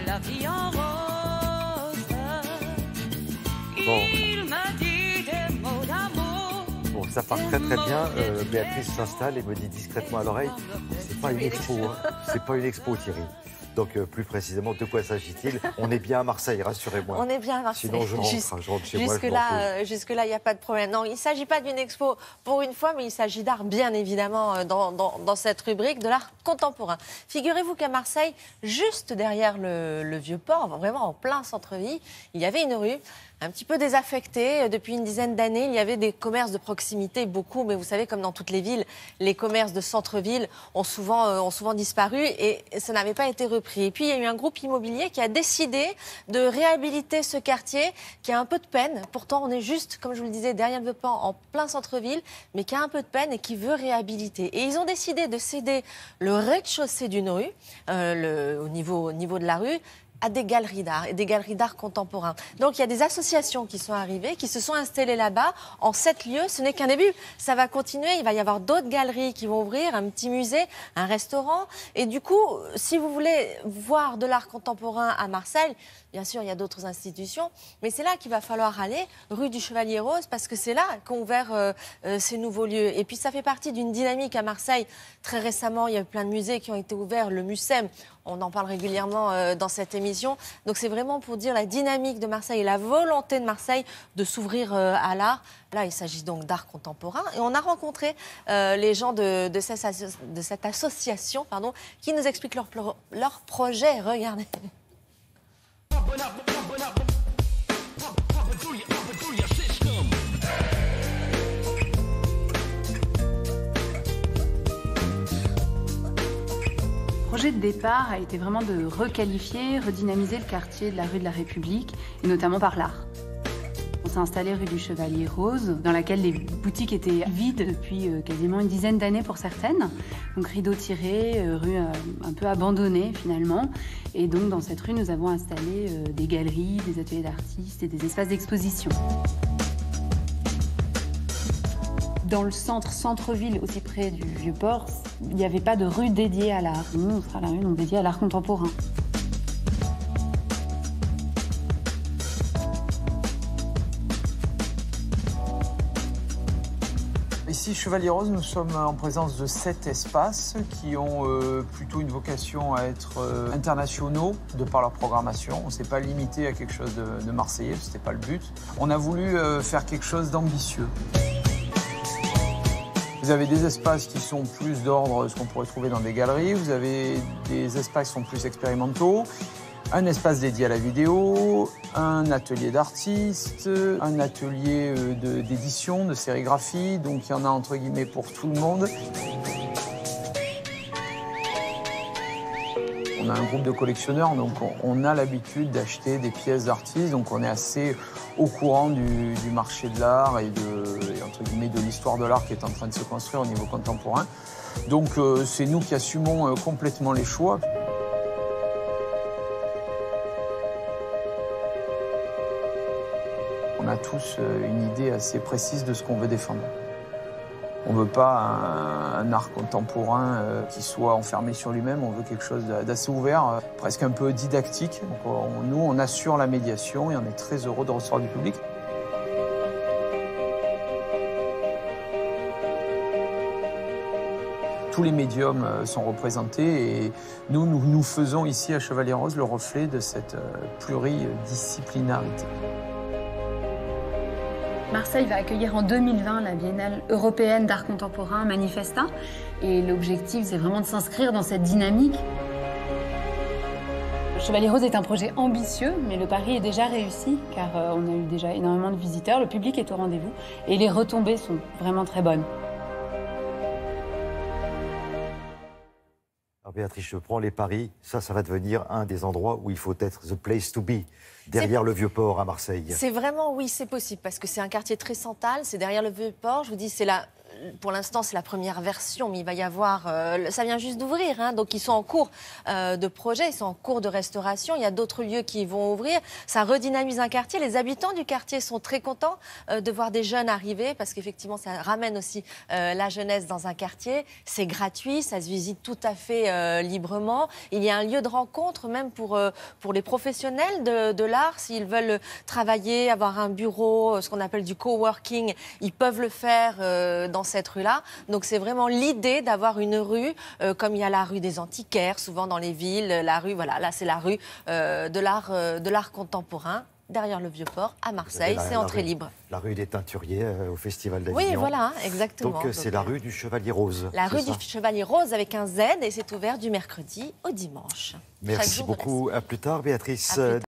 La vie en rose. Bon. Il m'a dit des mots d'amour. Bon, ça part très très bien. Béatrice s'installe et me dit discrètement à l'oreille, c'est pas une expo, hein. C'est pas une expo, Thierry. Donc plus précisément, de quoi s'agit-il? On est bien à Marseille, rassurez-moi. On est bien à Marseille. Sinon, je rentre chez moi. Jusque-là, il n'y a pas de problème. Non, il ne s'agit pas d'une expo pour une fois, mais il s'agit d'art, bien évidemment, dans cette rubrique de l'art contemporain. Figurez-vous qu'à Marseille, juste derrière le Vieux-Port, vraiment en plein centre-ville, il y avait une rue un petit peu désaffectée. Depuis une dizaine d'années, il y avait des commerces de proximité, beaucoup, mais vous savez, comme dans toutes les villes, les commerces de centre-ville ont souvent disparu et ça n'avait pas été repris. Et puis, il y a eu un groupe immobilier qui a décidé de réhabiliter ce quartier qui a un peu de peine. Pourtant, on est juste, comme je vous le disais, derrière le Vieux-Port, en plein centre-ville, mais qui a un peu de peine et qui veut réhabiliter. Et ils ont décidé de céder le rez-de-chaussée d'une rue, au niveau de la rue, à des galeries d'art et des galeries d'art contemporain. Donc il y a des associations qui sont arrivées, qui se sont installées là-bas en 7 lieux. Ce n'est qu'un début. Ça va continuer. Il va y avoir d'autres galeries qui vont ouvrir, un petit musée, un restaurant. Et du coup, si vous voulez voir de l'art contemporain à Marseille, bien sûr, il y a d'autres institutions, mais c'est là qu'il va falloir aller, rue du Chevalier Rose, parce que c'est là qu'ont ouvert ces nouveaux lieux. Et puis ça fait partie d'une dynamique à Marseille. Très récemment, il y a eu plein de musées qui ont été ouverts, le Mucem. On en parle régulièrement dans cette émission. Donc c'est vraiment pour dire la dynamique de Marseille et la volonté de Marseille de s'ouvrir à l'art. Là, il s'agit donc d'art contemporain. Et on a rencontré les gens de cette association qui nous expliquent leur projet. Regardez. Le projet de départ a été vraiment de requalifier, redynamiser le quartier de la rue de la République, et notamment par l'art. On s'est installé rue du Chevalier Rose, dans laquelle les boutiques étaient vides depuis quasiment une dizaine d'années pour certaines. Donc rideaux tirés, rue un peu abandonnée finalement. Et donc dans cette rue, nous avons installé des galeries, des ateliers d'artistes et des espaces d'exposition. Dans le centre-ville, aussi près du Vieux-Port, il n'y avait pas de rue dédiée à l'art. Nous, on sera la rue donc dédiée à l'art contemporain. Ici, Chevalier Rose, nous sommes en présence de 7 espaces qui ont plutôt une vocation à être internationaux de par leur programmation. On ne s'est pas limité à quelque chose de marseillais, ce n'était pas le but. On a voulu faire quelque chose d'ambitieux. Vous avez des espaces qui sont plus d'ordre, ce qu'on pourrait trouver dans des galeries. Vous avez des espaces qui sont plus expérimentaux. Un espace dédié à la vidéo, un atelier d'artistes, un atelier d'édition, de sérigraphie. Donc il y en a entre guillemets pour tout le monde. On a un groupe de collectionneurs, donc on a l'habitude d'acheter des pièces d'artistes. Donc on est assez au courant du marché de l'art et entre guillemets de l'histoire de l'art qui est en train de se construire au niveau contemporain. Donc c'est nous qui assumons complètement les choix. On a tous une idée assez précise de ce qu'on veut défendre. On ne veut pas un art contemporain qui soit enfermé sur lui-même, on veut quelque chose d'assez ouvert, presque un peu didactique. Donc, nous, on assure la médiation et on est très heureux de recevoir du public. Tous les médiums sont représentés et nous faisons ici à Chevalier Rose le reflet de cette pluridisciplinarité. Marseille va accueillir en 2020 la Biennale européenne d'art contemporain Manifesta. Et l'objectif, c'est vraiment de s'inscrire dans cette dynamique. Chevalier Rose est un projet ambitieux, mais le pari est déjà réussi, car on a eu déjà énormément de visiteurs, le public est au rendez-vous, et les retombées sont vraiment très bonnes. Alors Béatrice, je prends les paris, ça va devenir un des endroits où il faut être the place to be. Derrière le Vieux-Port à Marseille. C'est vraiment, oui, c'est possible, parce que c'est un quartier très central, c'est derrière le Vieux-Port, je vous dis, c'est pour l'instant, c'est la première version, mais il va y avoir... ça vient juste d'ouvrir, hein, donc ils sont en cours de projet, ils sont en cours de restauration. Il y a d'autres lieux qui vont ouvrir. Ça redynamise un quartier. Les habitants du quartier sont très contents de voir des jeunes arriver, parce qu'effectivement, ça ramène aussi la jeunesse dans un quartier. C'est gratuit, ça se visite tout à fait librement. Il y a un lieu de rencontre, même pour les professionnels de l'art. S'ils veulent travailler, avoir un bureau, ce qu'on appelle du coworking, ils peuvent le faire dans cette rue-là. Donc c'est vraiment l'idée d'avoir une rue, comme il y a la rue des antiquaires, souvent dans les villes, la rue, voilà, là c'est la rue de l'art contemporain. Derrière le Vieux-Port, à Marseille, c'est entrée libre. La rue des Teinturiers au Festival d'Avignon. Oui, voilà, exactement. Donc c'est la rue du Chevalier Rose. La rue du Chevalier Rose avec un Z et c'est ouvert du mercredi au dimanche. Merci beaucoup. À plus tard, Béatrice.